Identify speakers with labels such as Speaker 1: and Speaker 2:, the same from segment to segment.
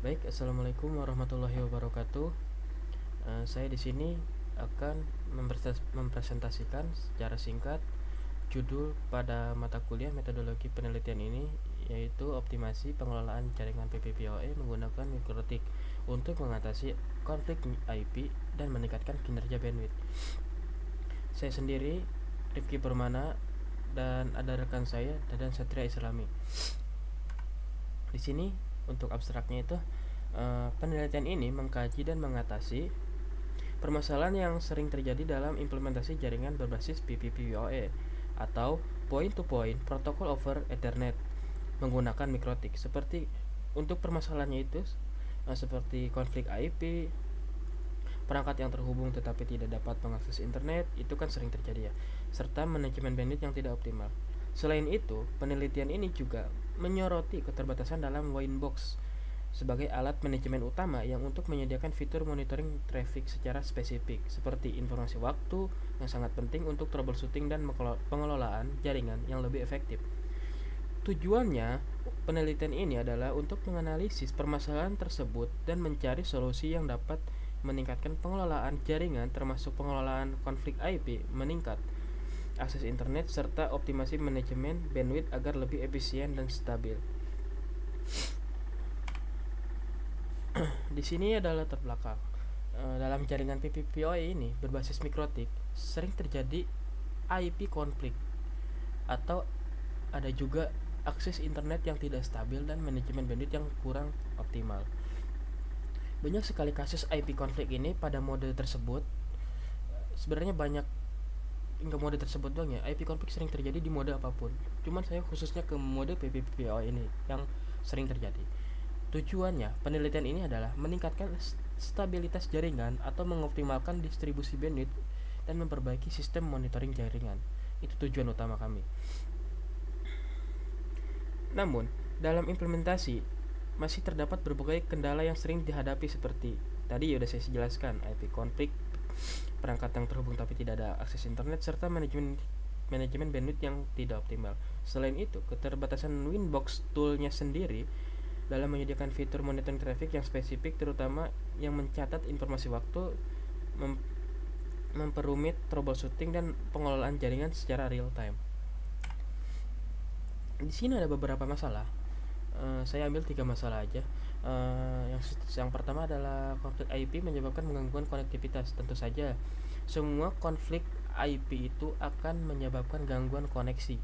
Speaker 1: Baik, assalamualaikum warahmatullahi wabarakatuh. Saya di sini akan mempresentasikan secara singkat judul pada mata kuliah metodologi penelitian ini, yaitu optimasi pengelolaan jaringan PPPoE menggunakan mikrotik untuk mengatasi konflik IP dan meningkatkan kinerja bandwidth. Saya sendiri Rifki Permana dan ada rekan saya Dadan Satria Islami. Di sini untuk abstraknya itu penelitian ini mengkaji dan mengatasi permasalahan yang sering terjadi dalam implementasi jaringan berbasis PPPoE atau Point-to-Point Protocol over Ethernet menggunakan mikrotik. Seperti untuk permasalahannya itu seperti konflik IP, perangkat yang terhubung tetapi tidak dapat mengakses internet, itu kan sering terjadi ya, serta manajemen bandwidth yang tidak optimal. Selain itu, penelitian ini juga menyoroti keterbatasan dalam Winebox sebagai alat manajemen utama yang untuk menyediakan fitur monitoring traffic secara spesifik, seperti informasi waktu yang sangat penting untuk troubleshooting dan pengelolaan jaringan yang lebih efektif. Tujuannya, penelitian ini adalah untuk menganalisis permasalahan tersebut dan mencari solusi yang dapat meningkatkan pengelolaan jaringan termasuk pengelolaan konflik IP meningkat, akses internet, serta optimasi manajemen bandwidth agar lebih efisien dan stabil. Di sini ada latar belakang. Dalam jaringan PPPoE ini berbasis mikrotik, sering terjadi IP konflik atau ada juga akses internet yang tidak stabil dan manajemen bandwidth yang kurang optimal. Banyak sekali kasus IP konflik ini pada mode tersebut. Sebenarnya banyak, hingga mode tersebut doang ya. IP konflik sering terjadi di mode apapun. Cuman saya khususnya ke mode PPPoE ini yang sering terjadi. Tujuannya, penelitian ini adalah meningkatkan stabilitas jaringan atau mengoptimalkan distribusi bandwidth dan memperbaiki sistem monitoring jaringan. Itu tujuan utama kami. Namun, dalam implementasi masih terdapat berbagai kendala yang sering dihadapi seperti tadi sudah saya jelaskan, IP konflik, perangkat yang terhubung tapi tidak ada akses internet, serta manajemen bandwidth yang tidak optimal. Selain itu, keterbatasan Winbox toolnya sendiri dalam menyediakan fitur monitoring traffic yang spesifik, terutama yang mencatat informasi waktu, memperumit troubleshooting dan pengelolaan jaringan secara real time. Di sini ada beberapa masalah. Saya ambil 3 masalah aja. Yang pertama adalah konflik IP menyebabkan gangguan konektivitas. Tentu saja, semua konflik IP itu akan menyebabkan gangguan koneksi.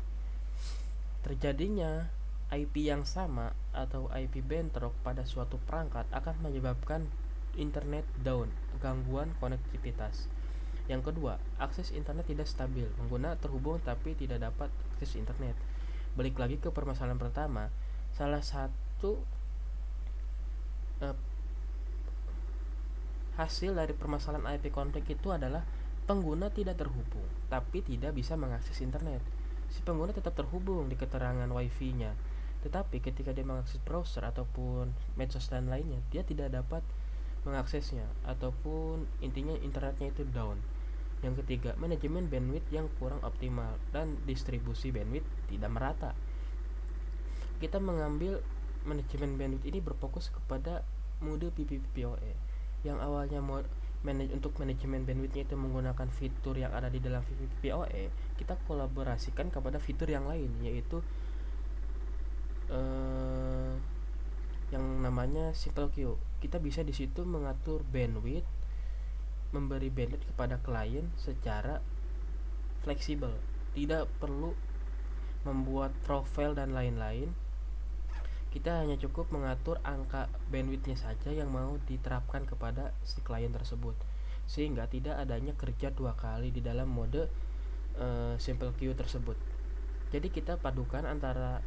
Speaker 1: Terjadinya IP yang sama atau IP bentrok pada suatu perangkat akan menyebabkan internet down, gangguan konektivitas. Yang kedua, akses internet tidak stabil. Pengguna terhubung tapi tidak dapat akses internet. Balik lagi ke permasalahan pertama, salah satu hasil dari permasalahan IP konflik itu adalah pengguna tidak terhubung tapi tidak bisa mengakses internet. Si pengguna tetap terhubung di keterangan wifi-nya, tetapi ketika dia mengakses browser ataupun medsos dan lainnya, dia tidak dapat mengaksesnya ataupun intinya internetnya itu down. Yang ketiga, manajemen bandwidth yang kurang optimal dan distribusi bandwidth tidak merata. Kita mengambil manajemen bandwidth ini berfokus kepada mode PPPoE yang awalnya untuk manajemen bandwidthnya itu menggunakan fitur yang ada di dalam PPPoE. Kita kolaborasikan kepada fitur yang lain, yaitu yang namanya Simple Queue. Kita bisa di situ mengatur bandwidth, memberi bandwidth kepada klien secara fleksibel, tidak perlu membuat profil dan lain-lain. Kita hanya cukup mengatur angka bandwidthnya saja yang mau diterapkan kepada si klien tersebut, sehingga tidak adanya kerja 2 kali di dalam mode Simple Queue tersebut. Jadi kita padukan antara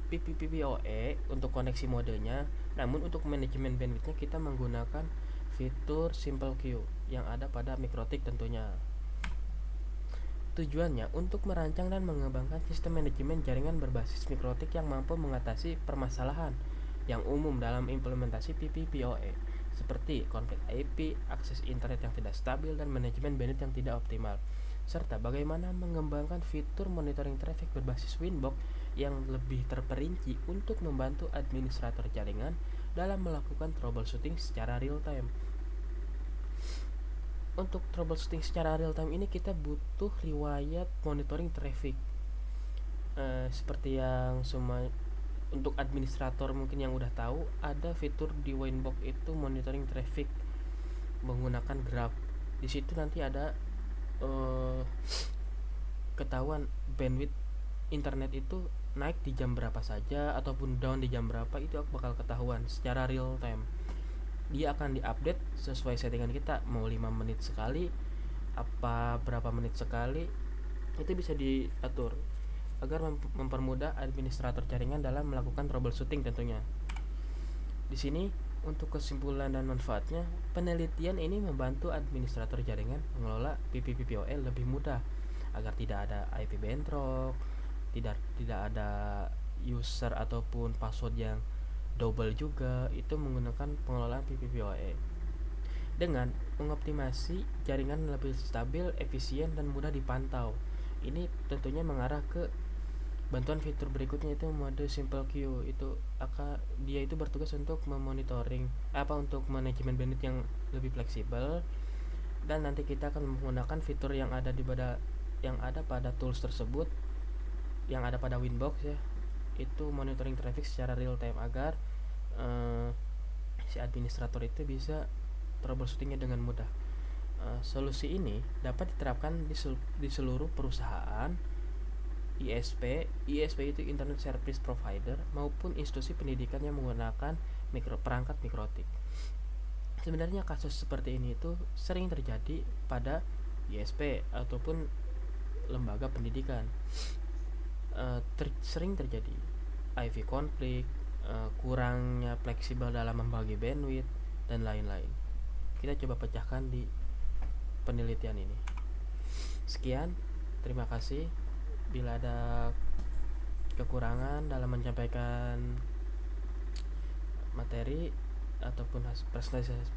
Speaker 1: PPPoE untuk koneksi modenya, namun untuk manajemen bandwidthnya kita menggunakan fitur Simple Queue yang ada pada mikrotik tentunya. Tujuannya untuk merancang dan mengembangkan sistem manajemen jaringan berbasis mikrotik yang mampu mengatasi permasalahan yang umum dalam implementasi PPPoE, seperti konflik IP, akses internet yang tidak stabil, dan manajemen bandwidth yang tidak optimal, serta bagaimana mengembangkan fitur monitoring traffic berbasis Winbox yang lebih terperinci untuk membantu administrator jaringan dalam melakukan troubleshooting secara real time. Untuk troubleshooting secara real time ini kita butuh riwayat monitoring traffic. Seperti yang semua untuk administrator mungkin yang udah tahu, ada fitur di Winbox itu monitoring traffic menggunakan graph. Di situ nanti ada ketahuan bandwidth internet itu naik di jam berapa saja ataupun down di jam berapa, itu bakal ketahuan secara real time. Dia akan diupdate sesuai settingan kita, mau 5 menit sekali apa berapa menit sekali, itu bisa diatur agar mempermudah administrator jaringan dalam melakukan troubleshooting tentunya. Di sini untuk kesimpulan dan manfaatnya, penelitian ini membantu administrator jaringan mengelola PPPoE lebih mudah agar tidak ada IP bentrok, tidak ada user ataupun password yang double juga, itu menggunakan pengelolaan PPPoE dengan mengoptimasi jaringan lebih stabil, efisien, dan mudah dipantau. Ini tentunya mengarah ke bantuan fitur berikutnya, itu mode simple queue. Dia itu bertugas untuk memonitoring untuk manajemen bandwidth yang lebih fleksibel, dan nanti kita akan menggunakan fitur yang ada pada tools tersebut, yang ada pada Winbox ya, itu monitoring traffic secara real time agar si administrator itu bisa troubleshootingnya dengan mudah. Solusi ini dapat diterapkan di seluruh perusahaan ISP itu Internet Service Provider, maupun institusi pendidikan yang menggunakan perangkat mikrotik. Sebenarnya kasus seperti ini itu sering terjadi pada ISP ataupun lembaga pendidikan. Sering terjadi IV konflik, kurangnya fleksibel dalam membagi bandwidth, dan lain-lain. Kita coba pecahkan di penelitian ini. Sekian, terima kasih. Bila ada kekurangan dalam menyampaikan materi ataupun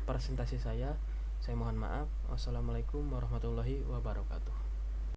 Speaker 1: presentasi saya mohon maaf. Wassalamualaikum warahmatullahi wabarakatuh.